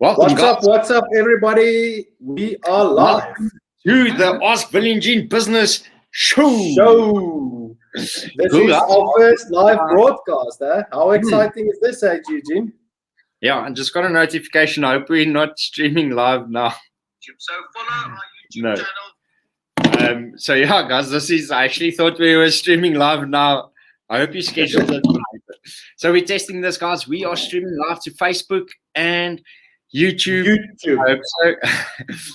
Welcome, What's up, everybody? We are live to the Ask Willie and Eugene Business show. This is our first live broadcast. How exciting is this, Eugene? Yeah, I just got a notification. I hope we're not streaming live now. So follow our YouTube channel. So yeah, guys, I actually thought we were streaming live now. I hope you scheduled it. So we're testing this, guys. We are streaming live to Facebook and YouTube. I hope so.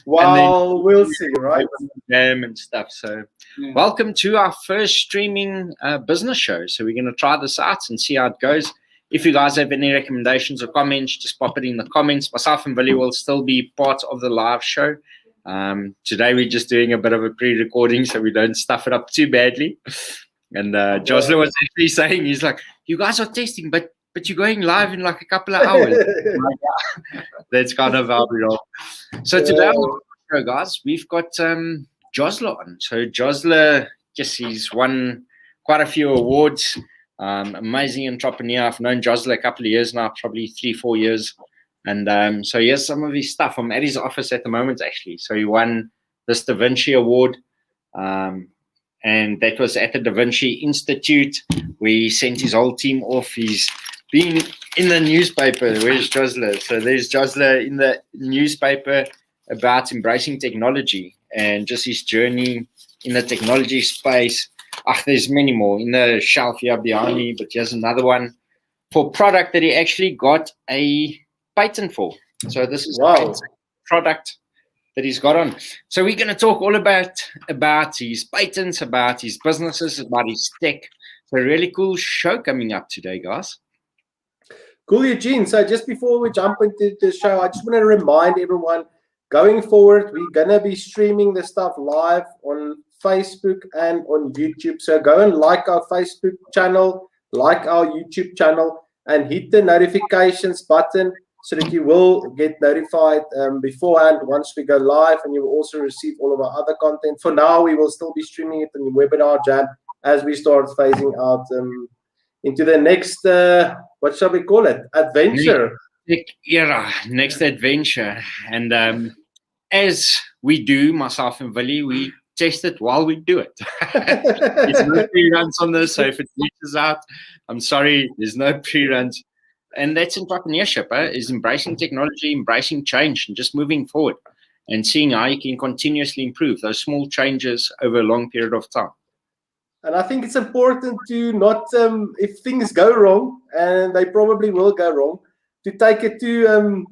Well, we'll see, right? And stuff. So welcome to our first streaming business show. So we're going to try this out and see how it goes. If you guys have any recommendations or comments, just pop it in the comments. Myself and Willie will still be part of the live show. Today we're just doing a bit of a pre-recording so we don't stuff it up too badly. And Jozzler was actually saying, he's like, you guys are testing, but you're going live in like a couple of hours. That's kind of how we roll. So today, guys, we've got Jozzler on. So Jozzler, he's won quite a few awards. Amazing entrepreneur. I've known Jozzler a couple of years now, probably 3-4 years. And so here's some of his stuff. I'm at his office at the moment, actually. So he won this Da Vinci Award. And that was at the Da Vinci Institute. We sent his whole team off. He's been in the newspaper. Where's Jozzler? So there's Jozzler in the newspaper about embracing technology and just his journey in the technology space. There's many more in the shelf here behind me, but here's another one for product that he actually got a patent for. So this is a product that he's got on. So we're going to talk all about his patents, about his businesses, about his tech. So a really cool show coming up today, guys. Cool, Eugene. So just before we jump into the show, I just want to remind everyone, going forward, we're going to be streaming the stuff live on Facebook and on YouTube. So go and like our Facebook channel, like our YouTube channel, and hit the notifications button so that you will get notified beforehand once we go live, and you will also receive all of our other content. For now, we will still be streaming it on the Webinar Jam as we start phasing out into the next, what shall we call it? Adventure. Next adventure. And as we do, myself and Willie, we test it while we do it. There's no pre-runs on this, so if it glitches out, I'm sorry, there's no pre-runs. And that's entrepreneurship, is embracing technology, embracing change, and just moving forward and seeing how you can continuously improve those small changes over a long period of time. And I think it's important to not, if things go wrong, and they probably will go wrong, to take it too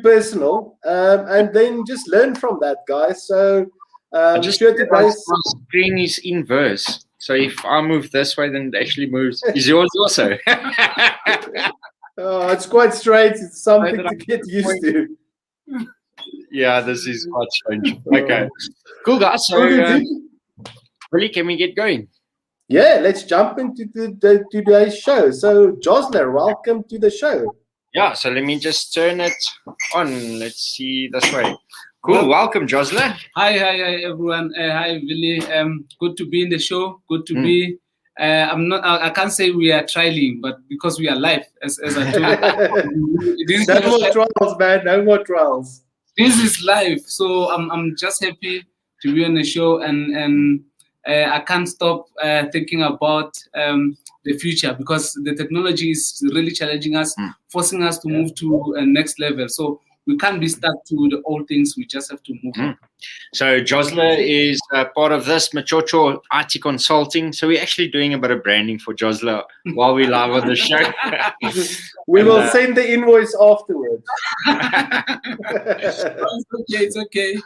personal, and then just learn from that, guys. So my screen is inverse. So if I move this way, then it actually moves. Is yours also? It's quite strange. It's something to get used to. Yeah, this is quite strange. Okay, cool, guys. So, Willie, can we get going? Yeah, let's jump into today's show. So, Jozzler, welcome to the show. Yeah, so let me just turn it on. Let's see this way. Cool. Welcome, Jozzler. Hi, everyone. Hi, Willie. Good to be in the show. Good to be. I can't say we are trialing, but because we are live, as I told you. No more trials, man. No more trials. This is live, so I'm just happy to be on the show, and I can't stop thinking about the future, because the technology is really challenging us, forcing us to move to a next level. So we can't be stuck to the old things. We just have to move on. So Jozzler is part of this Machocho IT Consulting. So we're actually doing a bit of branding for Jozzler while we're live on the show. We will send the invoice afterwards. It's okay.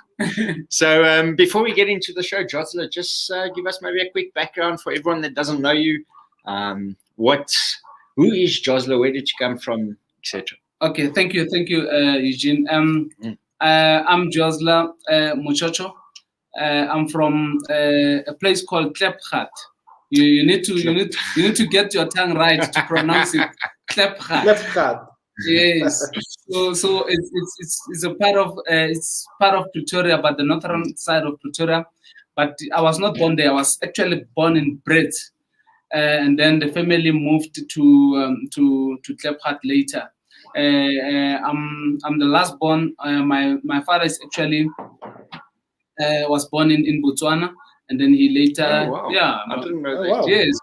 So before we get into the show, Jozzler, just give us maybe a quick background for everyone that doesn't know you. Who is Jozzler? Where did you come from, etc.? Okay, thank you, Eugene. I'm Jozzler Muchocho. I'm from a place called Klepgat. You need to get your tongue right to pronounce it. Klepgat. Yes. So it's a part of Pretoria, but the northern side of Pretoria. But I was not born there. I was actually born in Brits, and then the family moved to Klepgat later. I'm the last born. My father is actually was born in Botswana, and then he later I didn't know that. Yes.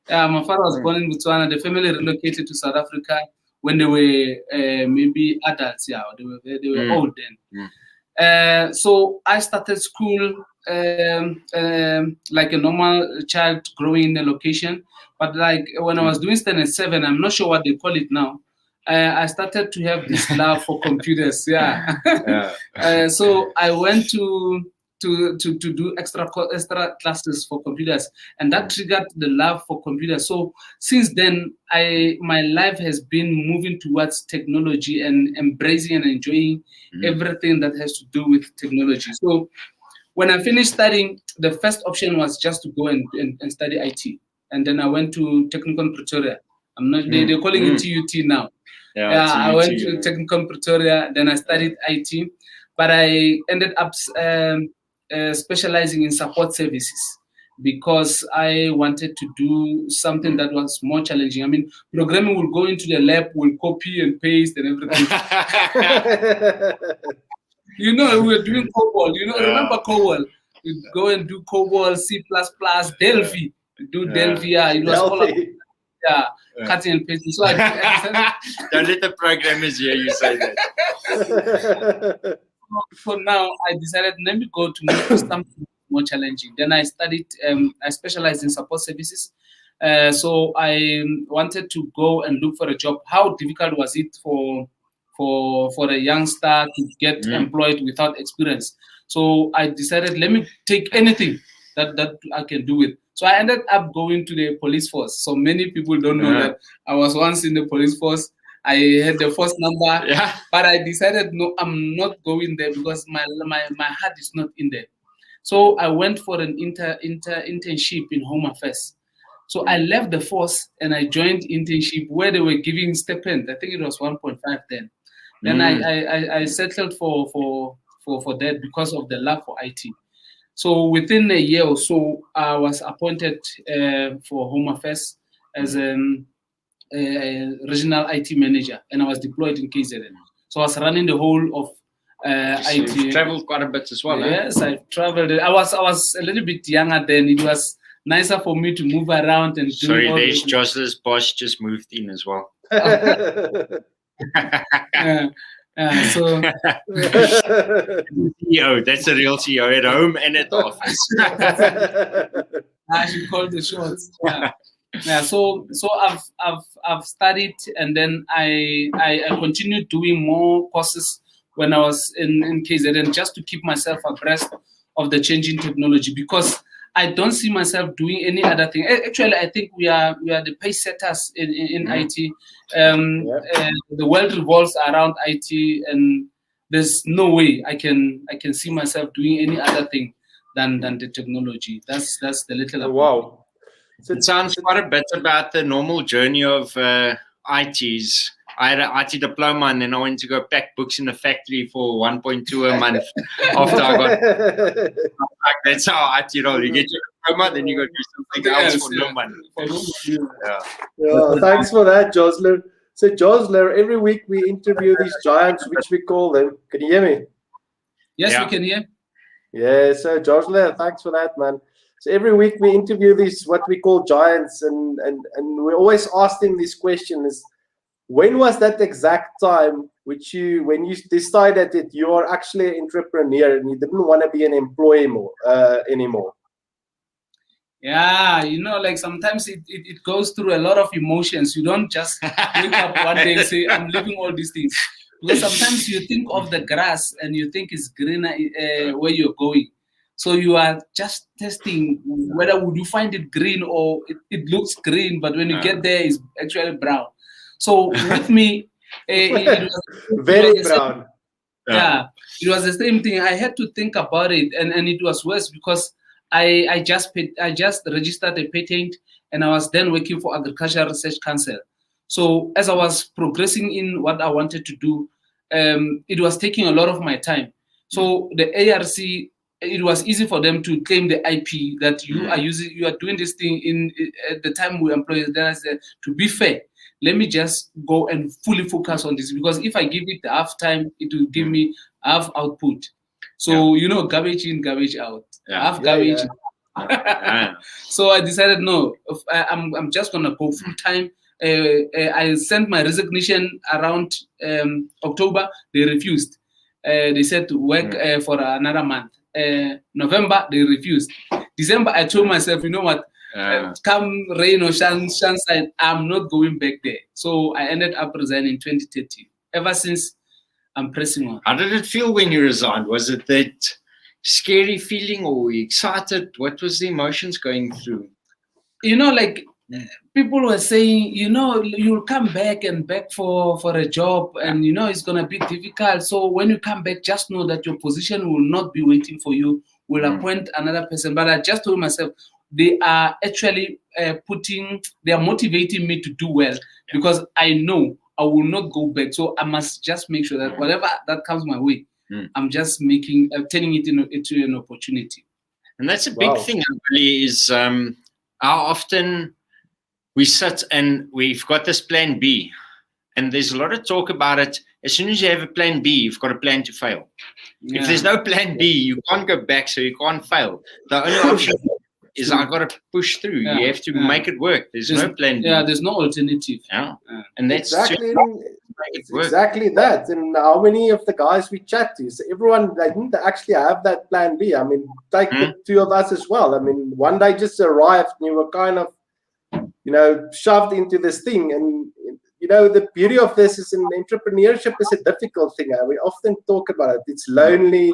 My father was born in Botswana. The family relocated to South Africa when they were maybe adults. Yeah, they were old then. So I started school like a normal child growing in a location. But like when I was doing standard 7, I'm not sure what they call it now. I started to have this love for computers. So I went to do extra classes for computers, and that triggered the love for computers. So since then, my life has been moving towards technology and embracing and enjoying everything that has to do with technology. So when I finished studying, the first option was just to go and study IT, and then I went to Technical Pretoria. They're calling it TUT now. I went to Technical Pretoria, then I studied IT, but I ended up specializing in support services because I wanted to do something that was more challenging. I mean, programming will go into the lab, will copy and paste and everything. We were doing COBOL. Remember COBOL? We go and do COBOL, C++, Delphi. Do Delphi. It was all cutting and pasting. So I decided, don't let the programmers hear you say that. For now, I decided let me go to something more challenging. Then I studied. I specialized in support services. So I wanted to go and look for a job. How difficult was it for a youngster to get employed without experience? So I decided let me take anything that I can do with. So I ended up going to the police force. So many people don't know that I was once in the police force. I had the first number, but I decided no, I'm not going there because my heart is not in there. So I went for an internship in Home Affairs. So I left the force and I joined internship where they were giving stipend. I think it was 1.5 then. Then I settled for that because of the love for IT. So within a year or so, I was appointed for Home Affairs as a regional IT manager, and I was deployed in KZN. So I was running the whole of IT. You've traveled quite a bit as well. Yes, I've traveled. I was a little bit younger then. It was nicer for me to move around and do. Sorry, there's Jozzler's boss just moved in as well. So CEO, that's a real CEO at home and at the office. I should call the shots. So I've studied, and then I continued doing more courses when I was in KZN just to keep myself abreast of the changing technology, because I don't see myself doing any other thing. Actually, I think we are the pace setters in IT. The world revolves around IT, and there's no way I can see myself doing any other thing than the technology. That's the little. Wow. So it sounds quite a bit about the normal journey of ITs. I had an IT diploma, and then I went to go pack books in the factory for 1.2 a month after I got. That's how IT roll. You get your diploma, then you go do something else for no money. Thanks for that, Jozzler. So Jozzler, every week we interview these giants, which we call them. Can you hear me? Yes, we can hear. Yeah, so Jozzler, thanks for that, man. So every week we interview these what we call giants, and we're always asking this question: is when was that exact time when you decided that you are actually an entrepreneur and you didn't want to be an employee anymore? Yeah, like sometimes it goes through a lot of emotions. You don't just wake up one day and say, I'm leaving all these things. Because sometimes you think of the grass and you think it's greener where you're going. So you are just testing whether would you find it green or it looks green, but when you get there, it's actually brown. So with me, it was very brown. Yeah, it was the same thing. I had to think about it, and it was worse because I just registered a patent, and I was then working for Agricultural Research Council. So as I was progressing in what I wanted to do, it was taking a lot of my time. So the ARC, it was easy for them to claim the IP that you are doing this thing at the time we employ. Then I said, to be fair, let me just go and fully focus on this, because if I give it half time, it will give me half output. So garbage in, garbage out, half garbage. So I decided, no, I'm just gonna go full time. I sent my resignation around October. They refused. They said to work for another month. November, they refused. December, I told myself, you know what? Come rain or sunshine, I'm not going back there. So I ended up resigning in 2030. Ever since, I'm pressing on. How did it feel when you resigned? Was it that scary feeling, or were you excited? What was the emotions going through? People were saying, you'll come back for a job, and it's gonna be difficult. So when you come back, just know that your position will not be waiting for you. We'll appoint another person. But I just told myself, they are actually they are motivating me to do well, because I know I will not go back. So I must just make sure that whatever that comes my way, I'm just turning it into an opportunity. And that's a big thing, really, is how often we sit and we've got this plan B, and there's a lot of talk about it. As soon as you have a plan B, you've got a plan to fail. Yeah. If there's no plan B, you can't go back, so you can't fail. The only option is I've got to push through. Yeah. You have to make it work. There's no plan B. Yeah, there's no alternative. Yeah. And that's exactly that. And how many of the guys we chat to, so everyone, they need to actually have that plan B. I mean, take the two of us as well. I mean, one day just arrived and you were kind of, shoved into this thing. And, the beauty of this is entrepreneurship is a difficult thing. We often talk about it. It's lonely.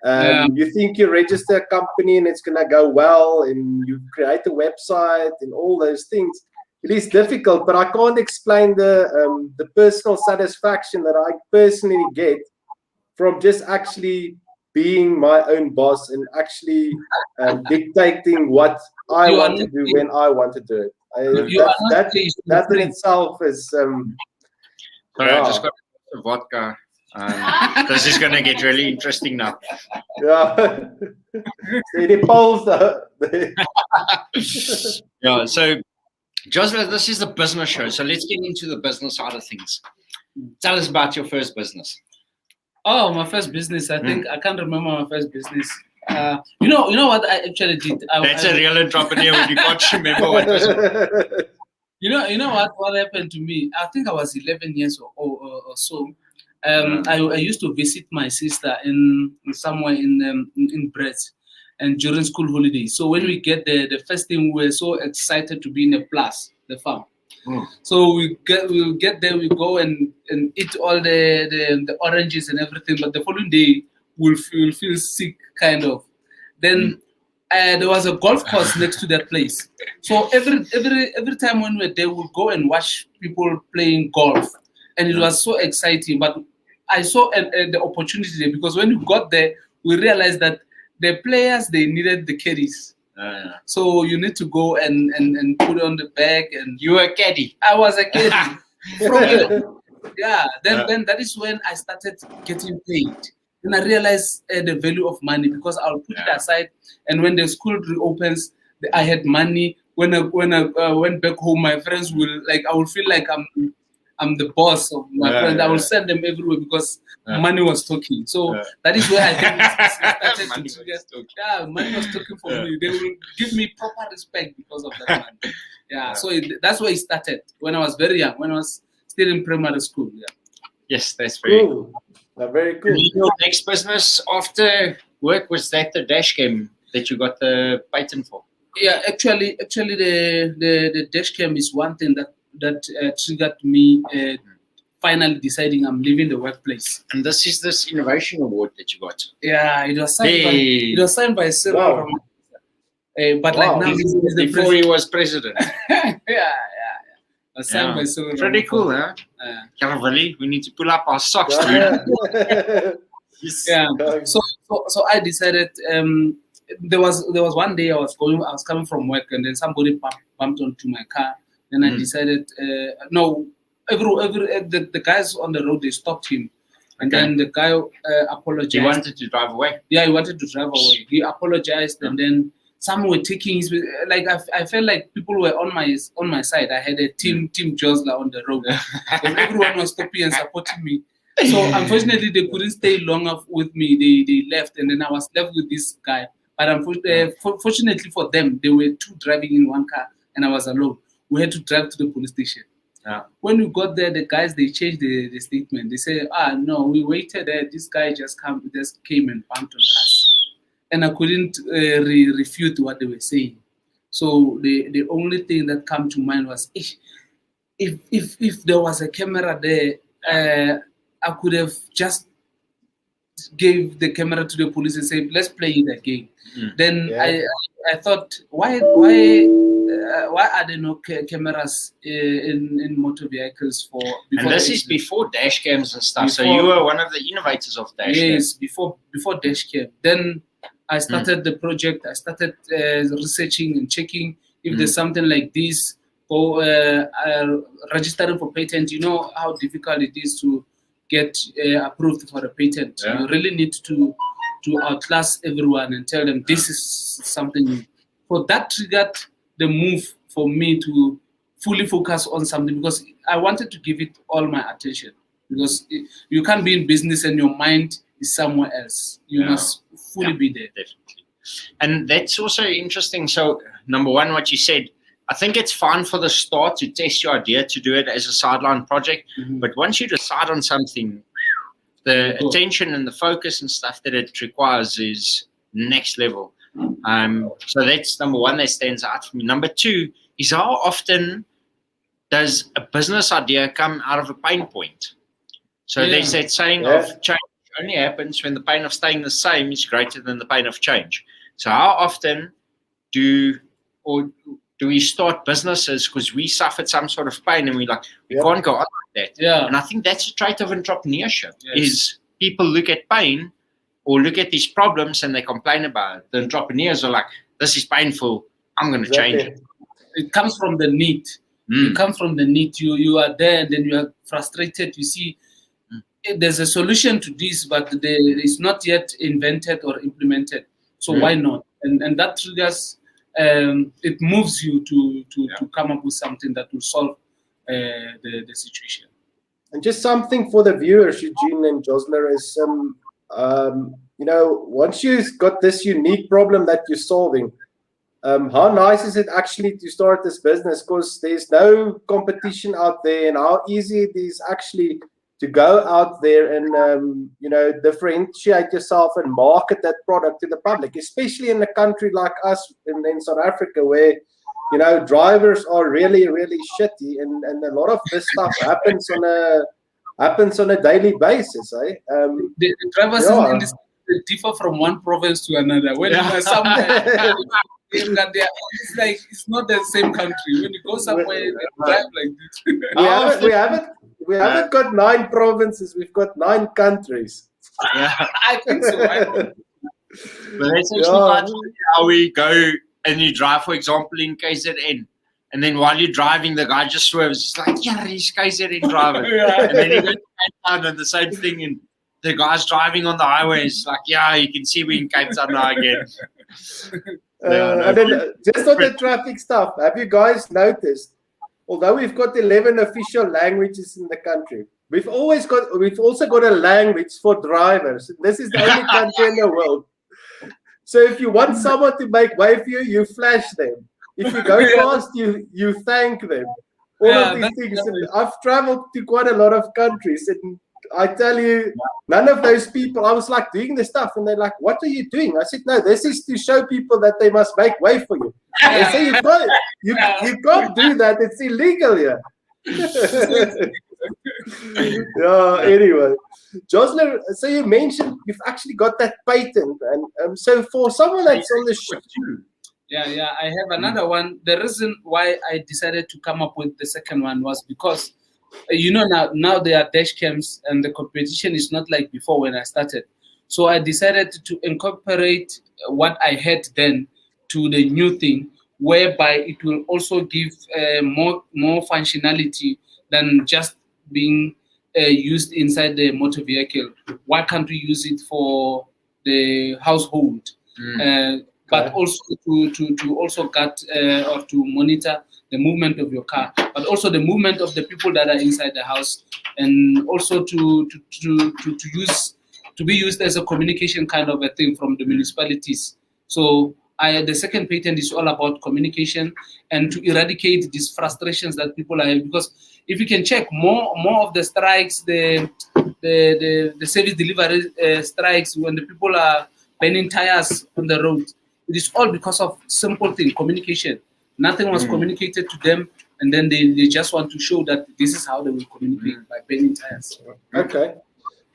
You think you register a company and it's going to go well, and you create a website and all those things. It is difficult, but I can't explain the personal satisfaction that I personally get from just actually being my own boss and actually dictating what I want to do when I want to do it. That in itself is. Sorry, I just got a vodka. This is going to get really interesting now. Yeah. It pulls Yeah. So, Jozzler, this is the business show. So let's get into the business side of things. Tell us about your first business. Oh, my first business. I think I can't remember my first business. You know what I actually did. That's a real entrepreneur when you can't remember what was it. You know what happened to me? I think I was 11 years or so. I used to visit my sister in somewhere in Brest, and during school holidays. So when we get there, the first thing we were so excited to be in a plus, the farm. So we'll get there, we go and eat all the oranges and everything. But the following day, we'll feel sick, kind of. Then there was a golf course next to that place. So every time when we're there, we'll go and watch people playing golf. And it was so exciting. But I saw the opportunity there, because when we got there, we realized that the players, they needed the caddies. So you need to go and put on the bag. And you were a caddy. I was a caddy. Then that is when I started getting paid. Then I realized the value of money, because I'll put it aside. And when the school reopens, I had money. When I went back home, my friends I will feel like I'm the boss of my friends. I will send them everywhere, because money was talking. So that is where I think money was talking for me. They will give me proper respect because of that money. So that's where it started, when I was very young, when I was still in primary school. Yes, that's very cool. Very cool. Your next business after work, was that the dash cam that you got the patent for? Yeah, actually, the dash cam is one thing that triggered me finally deciding I'm leaving the workplace. And this is this innovation award that you got. Yeah, it was signed by Cyril. But like now, he's before he was president. Signed by Cyril. Pretty cool, huh? Willie, we need to pull up our socks, dude. So I decided. There was one day I was coming from work, and then somebody bumped onto my car. Then I decided, no, the guys on the road, they stopped him. And then the guy apologized. He wanted to drive away? Yeah, he wanted to drive away. He apologized, and then some were taking his, like I felt like people were on my side. I had a team Jozzler on the road, and everyone was stopping and supporting me. So unfortunately, they couldn't stay long with me. They left, and then I was left with this guy. But fortunately for them, they were two driving in one car, and I was alone. We had to drive to the police station. Yeah. When we got there, the guys, they changed the statement. They said, no, we waited there. This guy just came and bumped on us. And I couldn't refute what they were saying. So the only thing that came to mind was, if there was a camera there, I could have just gave the camera to the police and say, let's play it again. Then I thought, why are there no cameras in motor vehicles for? And this is before dash cams and stuff. So you were one of the innovators of dash cam. Yes, before dash cam. Then I started the project. I started researching and checking if there's something like this, or registering for patent. You know how difficult it is to get approved for a patent. You really need to outclass everyone and tell them this is something new. So that triggered the move for me to fully focus on something, because I wanted to give it all my attention, because you can't be in business and your mind is somewhere else. You must fully be there. Definitely. And that's also interesting. So number one, what you said, I think it's fine for the start to test your idea, to do it as a sideline project. But once you decide on something, the attention and the focus and stuff that it requires is next level. So that's number one that stands out for me. Number two is, how often does a business idea come out of a pain point? So there's that saying of change only happens when the pain of staying the same is greater than the pain of change. So how often do we start businesses because we suffered some sort of pain and we can't go on like that? And I think that's a trait of entrepreneurship, is people look at pain or look at these problems and they complain about it. The entrepreneurs are like, this is painful, I'm going to change it. It comes from the need. It comes from the need. You are there and then you are frustrated. You see, there's a solution to this, but it's not yet invented or implemented. So why not? And that triggers, it moves you to come up with something that will solve the situation. And just something for the viewers, Eugene and Jozzler, is once you've got this unique problem that you're solving, how nice is it actually to start this business? Because there's no competition out there, and how easy it is actually to go out there and differentiate yourself and market that product to the public, especially in a country like us in South Africa, where drivers are really, really shitty, and a lot of this stuff happens on a daily basis. The drivers in this differ from one province to another. When you are somewhere, it's not the same country. When you go somewhere, they drive like this. We haven't got 9 provinces. We've got 9 countries. I think so. But that's actually how we go, and you drive, for example, in KZN. And then while you're driving, the guy just swerves. He's like, he's KZN driving. And then you go to Cape Town and the same thing. And the guy's driving on the highway. It's like, you can see we're in Cape Town now again. And then just on the traffic stuff, have you guys noticed, although we've got 11 official languages in the country, we've also got a language for drivers. This is the only country in the world. So if you want someone to make way for you, you flash them. If you go fast, you thank them. All of these things. And I've traveled to quite a lot of countries, and I tell you, none of those people, I was like doing the stuff, and they're like, what are you doing? I said, no, this is to show people that they must make way for you. They say, you can't do that. It's illegal here. Anyway. Jozzler, so you mentioned you've actually got that patent. And so for someone that's on the show. I have another one. The reason why I decided to come up with the second one was because, now there are dash cams and the competition is not like before when I started. So I decided to incorporate what I had then to the new thing, whereby it will also give more functionality than just being used inside the motor vehicle. Why can't we use it for the household? but also to also gut or to monitor the movement of your car, but also the movement of the people that are inside the house, and also to be used as a communication kind of a thing from the municipalities. So the second patent is all about communication and to eradicate these frustrations that people are having. Because if you can check more of the strikes, the service delivery strikes, when the people are burning tires on the road, it is all because of simple thing, communication. Nothing was communicated to them, and then they just want to show that this is how they will communicate, by burning tires. Okay.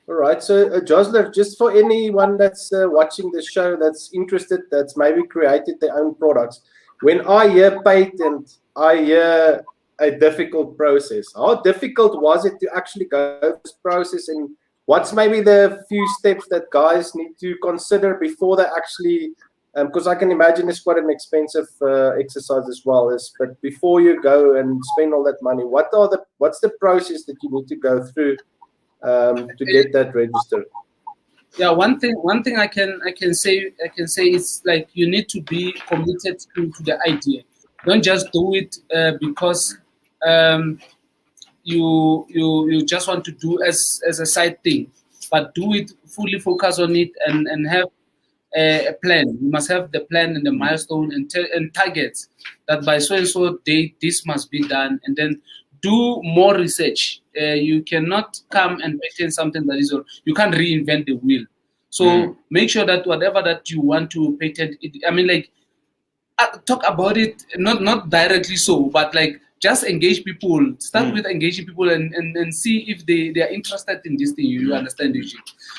All right. So, Jozzler, just for anyone that's watching the show that's interested, that's maybe created their own products, when I hear patent, I hear a difficult process. How difficult was it to actually go through this process, and what's maybe the few steps that guys need to consider before they actually, because I can imagine it's quite an expensive exercise as well. But before you go and spend all that money, what's the process that you need to go through to get that registered? Yeah, one thing I can say is like you need to be committed to the idea. Don't just do it because you just want to do as a side thing, but do it fully, focus on it, and have a plan. You must have the plan and the milestone and targets that by so and so date this must be done, and then do more research. You cannot come and patent something that is all. You can't reinvent the wheel. So make sure that whatever that you want to patent, talk about it, not directly so, but like just engage people. Start with engaging people and see if they are interested in this thing. You understand it.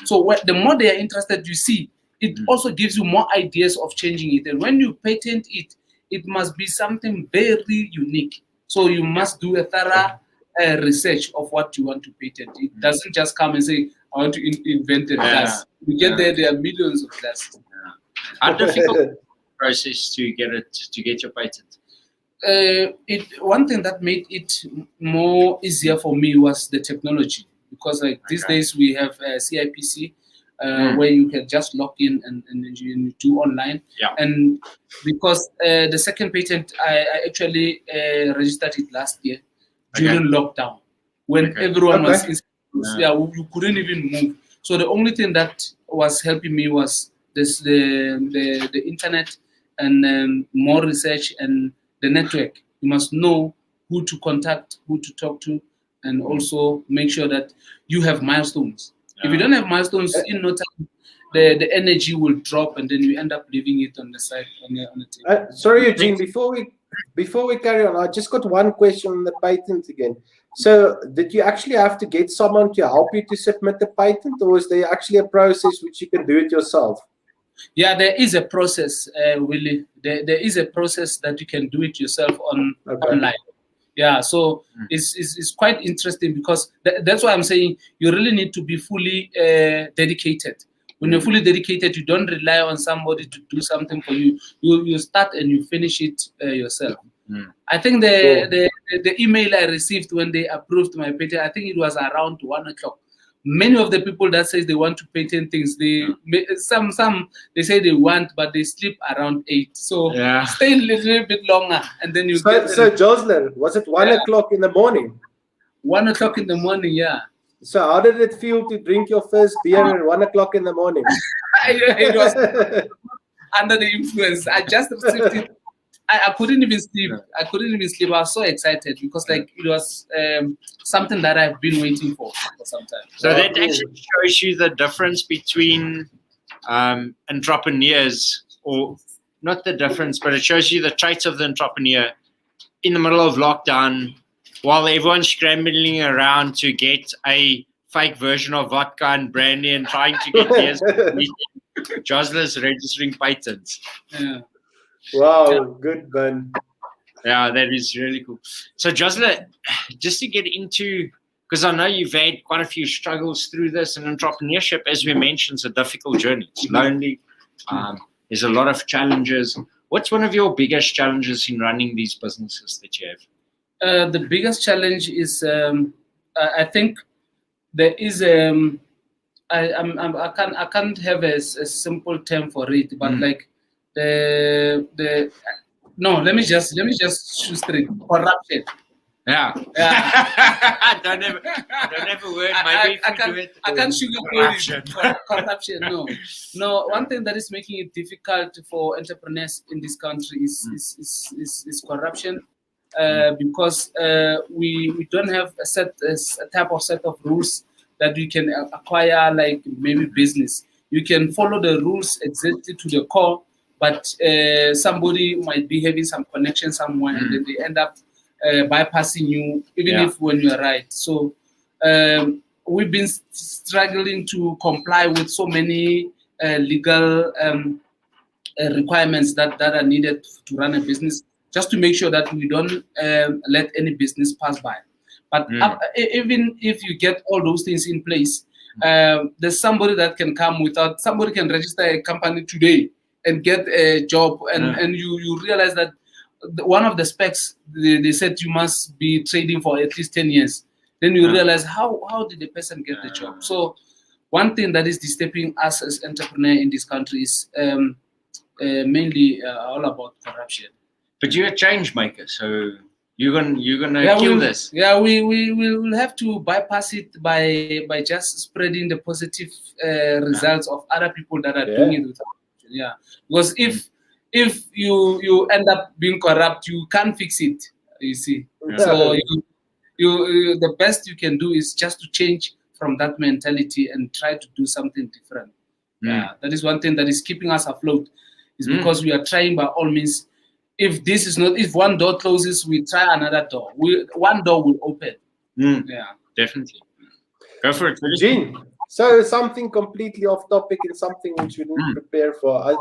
So the more they are interested, you see, it also gives you more ideas of changing it. And when you patent it, it must be something very unique. So you must do a thorough research of what you want to patent. It doesn't just come and say, I want to invent a gas. You get there are millions of gas. How difficult process to get your patent? One thing that made it more easier for me was the technology, because these days we have CIPC, where you can just log in and you do online. And because the second patent, I actually registered it last year during lockdown, when everyone was in, you couldn't even move. So the only thing that was helping me was the internet and more research and the network. You must know who to contact, who to talk to, and also make sure that you have milestones. If you don't have milestones, in no time, the energy will drop, and then you end up leaving it on the side on the table. Sorry, Eugene. Before we carry on, I just got one question on the patent again. So, did you actually have to get someone to help you to submit the patent, or is there actually a process which you can do it yourself? Yeah, there is a process, Willie. There is a process that you can do it yourself online. Yeah, so it's quite interesting, because that's why I'm saying you really need to be fully dedicated. When you're fully dedicated, you don't rely on somebody to do something for you. You start and you finish it yourself. I think the email I received when they approved my patent, I think it was around 1 o'clock. Many of the people that say they want to patent things, some they say they want, but they sleep around 8. So stay a little bit longer, and then you get. So Jozzler, was it 1 o'clock in the morning? 1 o'clock in the morning, yeah. So how did it feel to drink your first beer at 1 o'clock in the morning? It was under the influence. I just received it. I couldn't even sleep. I was so excited, because it was something that I've been waiting for some time. So that actually shows you the difference between entrepreneurs, or not the difference, but it shows you the traits of the entrepreneur in the middle of lockdown, while everyone's scrambling around to get a fake version of vodka and brandy and trying to get beers. Jozzler's registering patents. Yeah. Wow, good, man. Yeah, that is really cool. So, Jozzler, just to get into, because I know you've had quite a few struggles through this, and entrepreneurship, as we mentioned, is a difficult journey. It's lonely. There's a lot of challenges. What's one of your biggest challenges in running these businesses that you have? The biggest challenge is, I think, there is I can't have a simple term for it, but no, let me just choose three. Corruption. Yeah. Yeah. don't have a word. Maybe I can't sugarcoat it. Corruption. No. One thing that is making it difficult for entrepreneurs in this country is corruption, because we don't have a type of rules that you can acquire, like maybe business. You can follow the rules exactly to the core, but somebody might be having some connection somewhere, and then they end up bypassing you, even if when you're right. So we've been struggling to comply with so many legal requirements that are needed to run a business, just to make sure that we don't let any business pass by. But even if you get all those things in place, there's somebody that can come without, somebody can register a company today and get a job, and you realize that one of the specs, they said you must be trading for at least 10 years. Then you realize how did the person get the job? So one thing that is disturbing us as entrepreneurs in this country is mainly all about corruption. But you're a change maker, so you're gonna kill this. Yeah, we will have to bypass it by just spreading the positive results of other people that are doing it without corruption. Yeah, because if you end up being corrupt, you can't fix it. You see, so you the best you can do is just to change from that mentality and try to do something different. Yeah, that is one thing that is keeping us afloat. Is because we are trying by all means. If one door closes, we try another door. One door will open. Yeah, definitely. Go for it, Eugene. So something completely off topic and something which we didn't prepare for.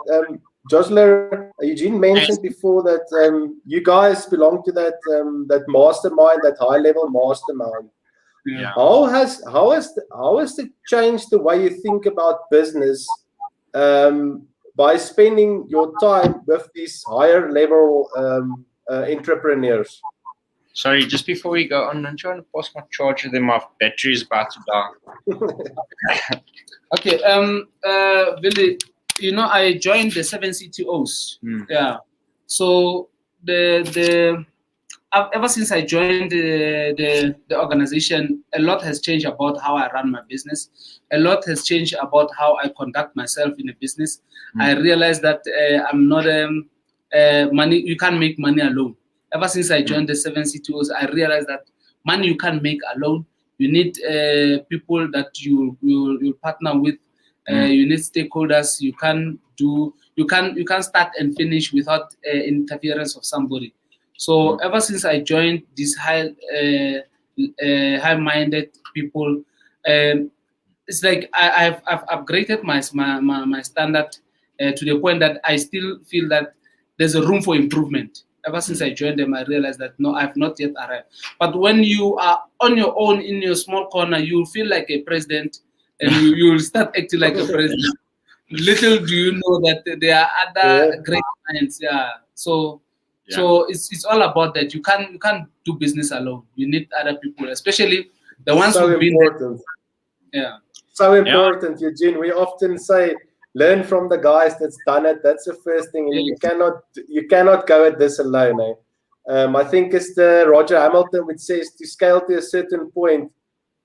Jozzler, Eugene mentioned before that you guys belong to that mastermind, that high level mastermind. Yeah. How has it changed the way you think about business by spending your time with these higher level entrepreneurs? Sorry, just before we go on, I'm trying to pass my charger. Then my battery is about to die. Okay, Willie, I joined the 7 CTOs. Yeah, so ever since I joined the organization, a lot has changed about how I run my business. A lot has changed about how I conduct myself in a business. I realized that I'm not money. You can't make money alone. Ever since I joined the 7 CTOs, I realized that money you can't make alone. You need people that you partner with. You need stakeholders. You can't start and finish without interference of somebody. So ever since I joined these high-minded people, it's like I've upgraded my standard to the point that I still feel that there's a room for improvement. Ever since I joined them, I realized that no, I've not yet arrived. But when you are on your own in your small corner, you feel like a president, and you will start acting like a president. Little do you know that there are other great minds. Yeah. So it's all about that. You can't do business alone. You need other people, especially the ones who've been important. Yeah. So important, Eugene. We often say, learn from the guys that's done it. That's the first thing. You cannot go at this alone. I think it's the Roger Hamilton which says to scale to a certain point,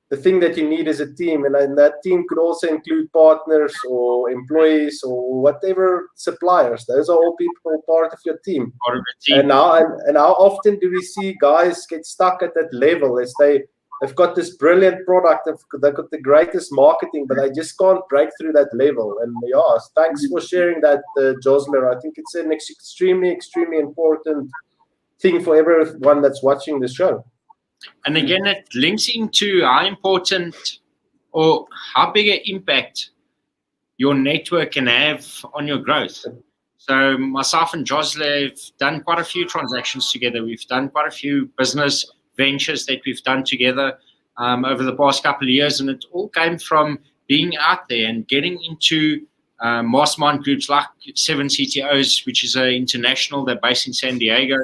the thing that you need is a team, and that team could also include partners or employees or whatever suppliers. Those are all people part of your team. Part of the team. And how often do we see guys get stuck at that level as they've got this brilliant product, they've got the greatest marketing, but they just can't break through that level. And thanks for sharing that, Jozzler. I think it's an extremely, extremely important thing for everyone that's watching the show. And again, it links into how important or how big an impact your network can have on your growth. So myself and Jozzler have done quite a few transactions together. We've done quite a few business ventures that we've done together over the past couple of years, and it all came from being out there and getting into mastermind groups like 7 CTOs, which is an international, they're based in San Diego,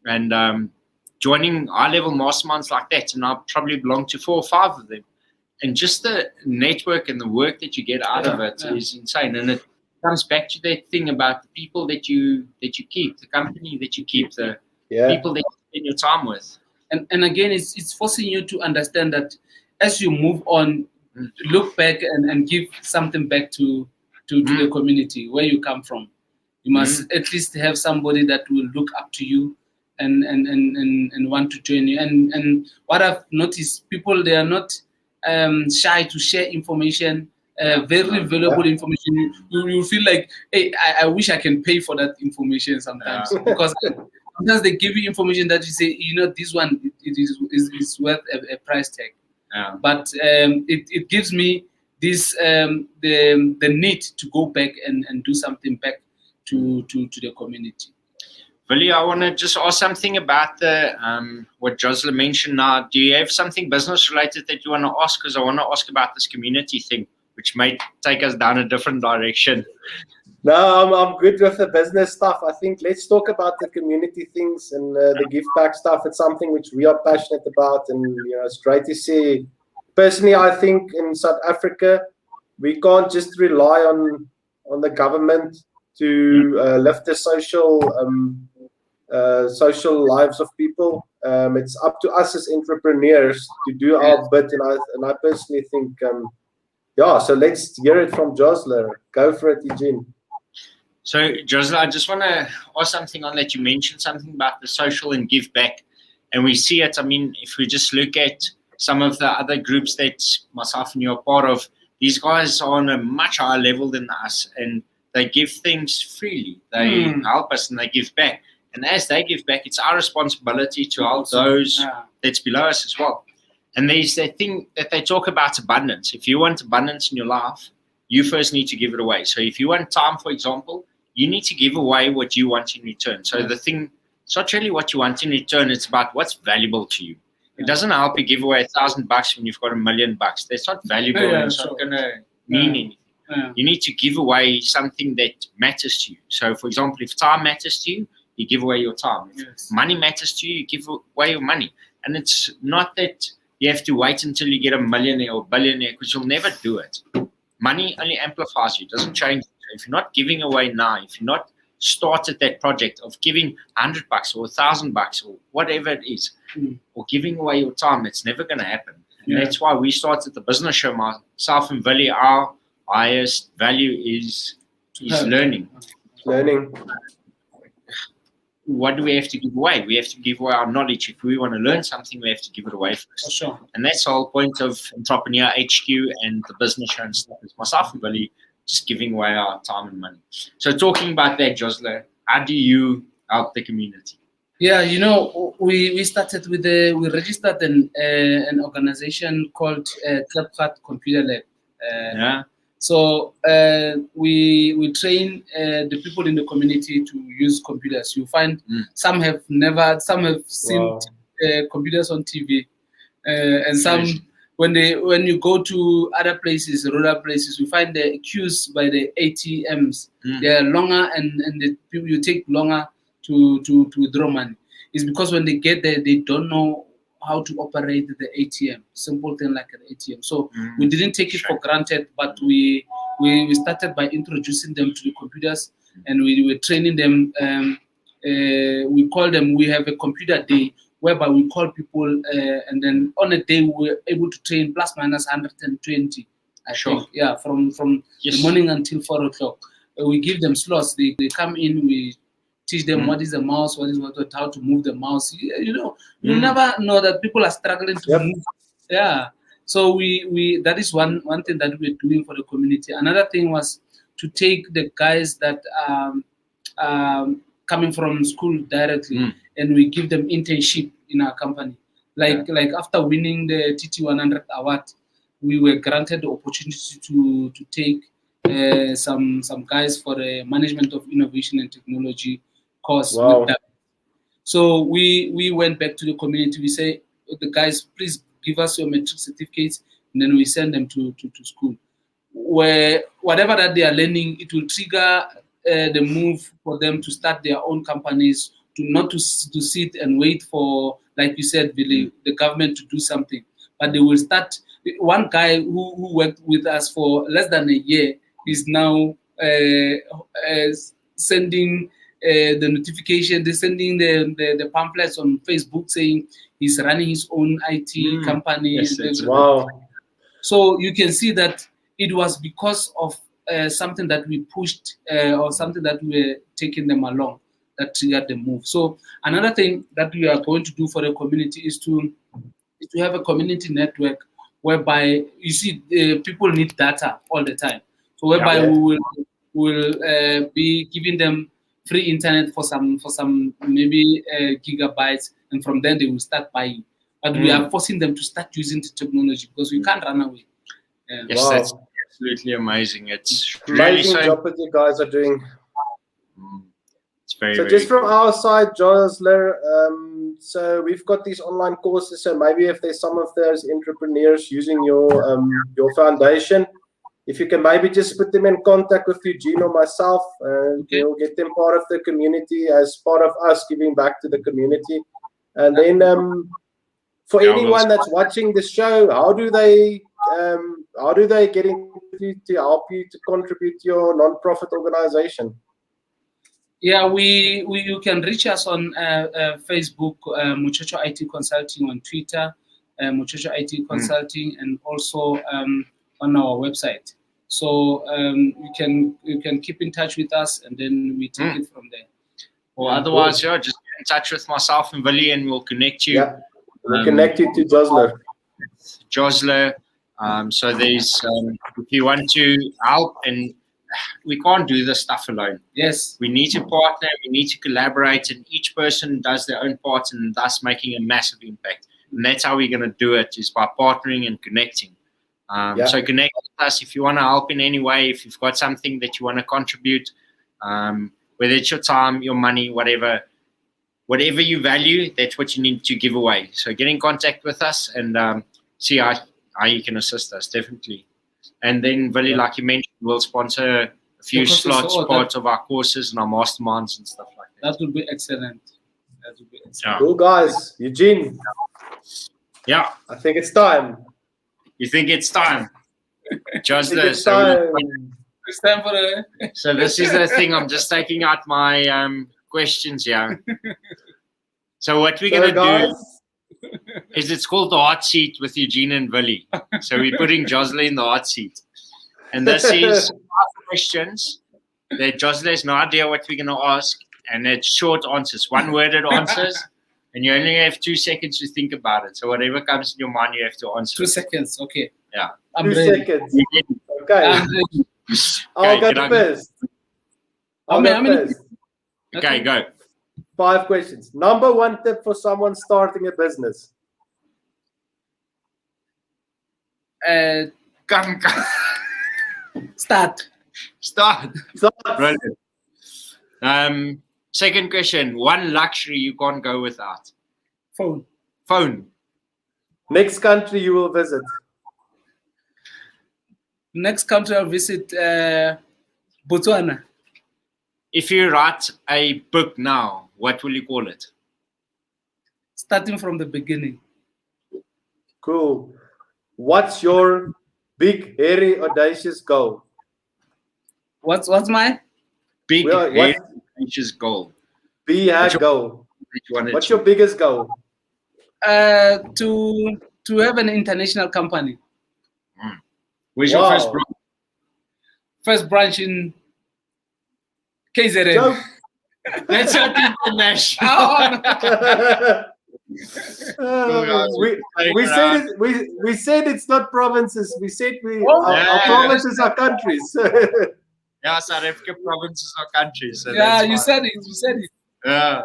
and joining high-level masterminds like that, and I probably belong to 4 or 5 of them. And just the network and the work that you get out of it is insane. And comes back to that thing about the people that you keep, the company that you keep, the people that you spend your time with. And again, it's forcing you to understand that as you move on, look back and give something back to the community where you come from. You must at least have somebody that will look up to you and want to join you. And what I've noticed, people, they are not shy to share information, very valuable information. You feel like, hey, I wish I can pay for that information sometimes, because sometimes they give you information that you say, this one is worth a price tag. But it gives me this the need to go back and do something back to the community. Willie, I want to just ask something about the what Jozzler mentioned now. Do you have something business related that you want to ask? Because I want to ask about this community thing, which may take us down a different direction. No, I'm good with the business stuff. I think let's talk about the community things and the give back stuff. It's something which we are passionate about, and it's great to see. Personally, I think in South Africa, we can't just rely on the government to lift the social lives of people. It's up to us as entrepreneurs to do our bit, and I personally think, so let's hear it from Jozzler. Go for it, Eugene. So, Jozzler, I just want to ask something on that. You mentioned something about the social and give back, and we see it. I mean, if we just look at some of the other groups that myself and you are part of, these guys are on a much higher level than us, and they give things freely. They help us and they give back. And as they give back, it's our responsibility to help those that's below us as well. And there's that thing that they talk about, abundance. If you want abundance in your life, you first need to give it away. So if you want time, for example, you need to give away what you want in return. So the thing, it's not really what you want in return. It's about what's valuable to you. It doesn't help you give away $1,000 when you've got $1 million. That's not valuable. It's not going to mean anything. You need to give away something that matters to you. So, for example, if time matters to you, you give away your time. If money matters to you, you give away your money. And it's not that you have to wait until you get a millionaire or billionaire, because you'll never do it. Money only amplifies you, doesn't change you. So if you're not giving away now, if you're not started that project of giving $100 or $1,000 or whatever it is, or giving away your time, it's never going to happen. And that's why we started the business show. Myself and Willie, our highest value is learning. What do we have to give away? We have to give away our knowledge. If we want to learn something, we have to give it away first. For sure. And that's the whole point of Entrepreneur HQ and the business show and stuff. Is myself and Willie just giving away our time and money. So talking about that, Jozzler, how do you help the community? Yeah, we started with we registered an organization called Clubheart Computer Lab. So we train the people in the community to use computers. You find some have seen computers on TV, and some when you go to other places, rural places, you find the queues by the ATMs. They are longer, and the people you take longer to withdraw money. It's because when they get there, they don't know how to operate the ATM. Simple thing like an ATM. So we didn't take it for granted, but we started by introducing them to the computers, and we were training them. We call them. We have a computer day whereby we call people, and then on a day we were able to train plus minus 120. I think, from the morning until 4 o'clock. We give them slots. They come in. We teach them what is a mouse, how to move the mouse. You never know that people are struggling to move. Yeah. So we that is one thing that we're doing for the community. Another thing was to take the guys that coming from school directly, and we give them internship in our company. Like after winning the TT100 award, we were granted the opportunity to take some guys for a management of innovation and technology course. With that. So we went back to the community. We say, the guys, please give us your metric certificates, and then we send them to school. Where whatever that they are learning, it will trigger the move for them to start their own companies, to sit and wait for, like you said, Billy, the government to do something. But they will start. One guy who worked with us for less than a year is now sending the notification. They're sending the pamphlets on Facebook saying he's running his own IT company. Yes, wow. So you can see that it was because of something that we pushed or something that we were taking them along that triggered the move. So another thing that we are going to do for the community is to have a community network whereby you see people need data all the time. So whereby we will be giving them free internet for some maybe gigabytes, and from then they will start buying. But we are forcing them to start using the technology because we can't run away. Yes, wow. that's absolutely amazing. It's Amazing really job that you guys are doing. It's very, So very just from our side, Jozzler, so we've got these online courses. So maybe if there's some of those entrepreneurs using your foundation, if you can maybe just put them in contact with Eugene or myself, we'll get them part of the community as part of us giving back to the community. And then for anyone that's watching the show, how do they get in to help you to contribute to your non-profit organization? Yeah, you can reach us on Facebook, Muchocho IT Consulting, on Twitter, Muchocho IT Consulting, and also on our website. So you can keep in touch with us, and then we take it from there. Or otherwise, just get in touch with myself and Willie, and we'll connect you. Yeah, we'll connect you to Jozzler. Jozzler. So there's if you want to help, and we can't do this stuff alone. Yes, we need to partner, we need to collaborate, and each person does their own part, and thus making a massive impact. And that's how we're going to do it, is by partnering and connecting. So connect with us if you want to help in any way, if you've got something that you want to contribute, whether it's your time, your money, whatever you value, that's what you need to give away. So get in contact with us and see how you can assist us, definitely. And then, Willie, like you mentioned, we'll sponsor a few slots, part of our courses and our masterminds and stuff like that. That would be excellent. Cool, guys. Eugene. Yeah. I think it's time. You think it's time? Jozzler. It's time. It's time for the... So this is the thing. I'm just taking out my questions here. So what we're going to do is it's called the hot seat with Eugene and Willie. So we're putting Jozzler in the hot seat. And this is 5 questions that Jozzler has no idea what we're going to ask. And it's short answers, one-worded answers. And you only have 2 seconds to think about it. So whatever comes in your mind, you have to answer. 2 seconds, okay. Yeah. I'm 2 ready. seconds. Okay. I'll go first. How many? Okay, go. 5 questions. Number 1 tip for someone starting a business. Come. Start. Brilliant. Second question. 1 luxury you can't go without. Phone. Next country you will visit. Next country I'll visit, Botswana. If you write a book now, what will you call it? Starting from the beginning. Cool. What's your big, hairy, audacious goal? What's my? Big, hairy, audacious goal. Goal. What's your biggest goal? To have an international company. Where's your first branch? First branch in KZN. That's not international. We said it's not provinces. We said our provinces are countries. Yeah, South Africa provinces are countries. So you said it. Yeah.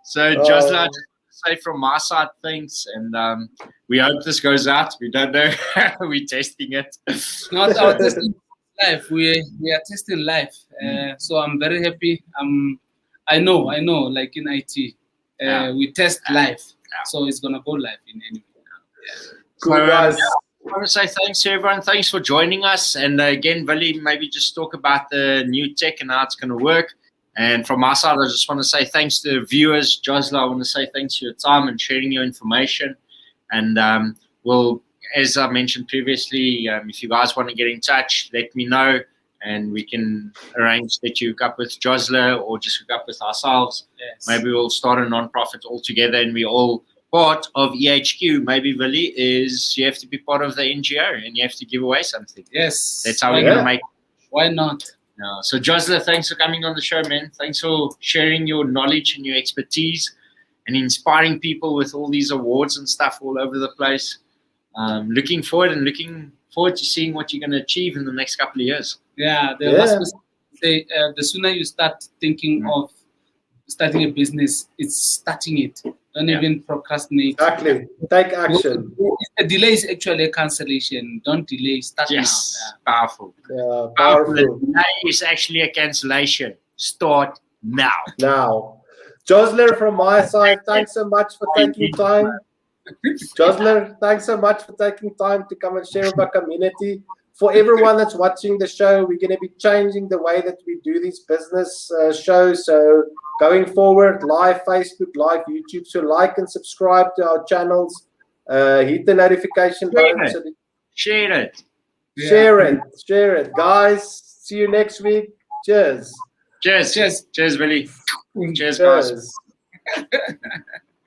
So Jozzler, say from my side, thanks, and we hope this goes out. We don't know. We're testing it. Not our testing life. We are testing life. So I'm very happy. I know. Like in IT, we test live, so it's gonna go live in any way. Cool, guys. I want to say thanks to everyone. Thanks for joining us. And again, Willie, maybe just talk about the new tech and how it's going to work. And from my side, I just want to say thanks to the viewers. Jozzler, I want to say thanks for your time and sharing your information. And we'll, as I mentioned previously, if you guys want to get in touch, let me know. and we can arrange that you hook up with Jozzler or just hook up with ourselves. Yes. Maybe we'll start a non-profit all together, and we all part of EHQ. Maybe, Willie, is you have to be part of the NGO and you have to give away something. Yes. That's how we're going to make. Why not? So Jozzler, thanks for coming on the show, man. Thanks for sharing your knowledge and your expertise and inspiring people with all these awards and stuff all over the place. Looking forward to seeing what you're going to achieve in the next couple of years. Yeah, the last person say the sooner you start thinking of starting a business, it's starting it. Don't even procrastinate. Exactly. Take action. A delay is actually a cancellation. Don't delay. Start now. Powerful. Yeah, powerful. A delay is actually a cancellation. Start now. Now, Jozzler, from my side, thanks so much for taking time. Jozzler, thanks so much for taking time to come and share with our community. For everyone that's watching the show, we're going to be changing the way that we do these business shows. So going forward, live Facebook, live YouTube. So like and subscribe to our channels. Hit the notification button. Share it. Share it. Guys, see you next week. Cheers. Cheers, Willie. Cheers, guys.